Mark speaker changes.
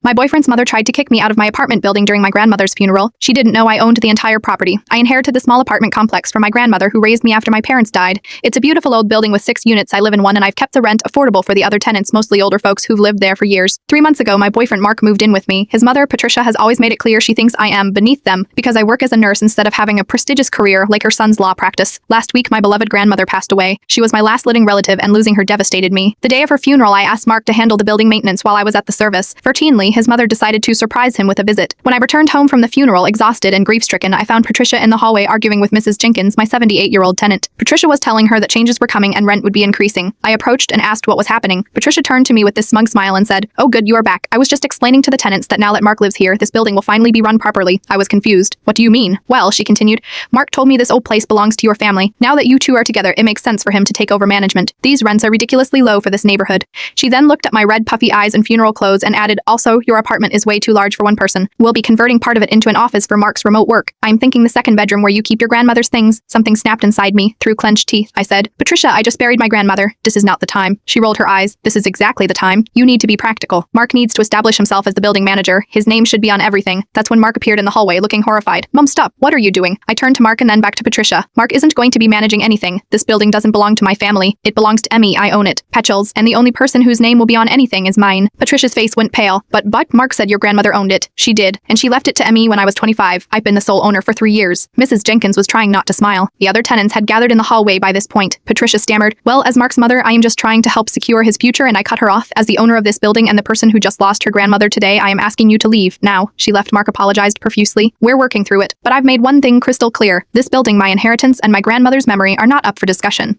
Speaker 1: My boyfriend's mother tried to kick me out of my apartment building during my grandmother's funeral. She didn't know I owned the entire property. I inherited the small apartment complex from my grandmother who raised me after my parents died. It's a beautiful old building with 6 units. I live in one and I've kept the rent affordable for the other tenants, mostly older folks who've lived there for years. 3 months ago, my boyfriend Mark moved in with me. His mother, Patricia, has always made it clear she thinks I am beneath them because I work as a nurse instead of having a prestigious career like her son's law practice. Last week, my beloved grandmother passed away. She was my last living relative and losing her devastated me. The day of her funeral, I asked Mark to handle the building maintenance while I was at the service. Routinely, his mother decided to surprise him with a visit. When I returned home from the funeral, exhausted and grief-stricken, I found Patricia in the hallway arguing with Mrs. Jenkins, my 78-year-old tenant. Patricia was telling her that changes were coming and rent would be increasing. I approached and asked what was happening. Patricia turned to me with this smug smile and said, "Oh good, you are back. I was just explaining to the tenants that now that Mark lives here, this building will finally be run properly." I was confused. "What do you mean?" "Well," she continued, "Mark told me this old place belongs to your family. Now that you two are together, it makes sense for him to take over management. These rents are ridiculously low for this neighborhood." She then looked at my red puffy eyes and funeral clothes and added, "Also, your apartment is way too large for one person. We'll be converting part of it into an office for Mark's remote work. I'm thinking the second bedroom where you keep your grandmother's things." Something snapped inside me. Through clenched teeth, I said, "Patricia, I just buried my grandmother. This is not the time." She rolled her eyes. "This is exactly the time. You need to be practical. Mark needs to establish himself as the building manager. His name should be on everything." That's when Mark appeared in the hallway looking horrified. "Mom, stop. What are you doing?" I turned to Mark and then back to Patricia. "Mark isn't going to be managing anything. This building doesn't belong to my family. It belongs to Emmy. I own it. Petchels, and the only person whose name will be on anything is mine." Patricia's face went pale. But Mark said your grandmother owned it." "She did, and she left it to Emmy when I was 25. I've been the sole owner for 3 years." Mrs. Jenkins was trying not to smile. The other tenants had gathered in the hallway by this point. Patricia stammered, "Well, as Mark's mother, I am just trying to help secure his future," and I cut her off. "As the owner of this building and the person who just lost her grandmother today, I am asking you to leave now." She left. Mark apologized profusely. "We're working through it, but I've made one thing crystal clear. This building, my inheritance, and my grandmother's memory are not up for discussion."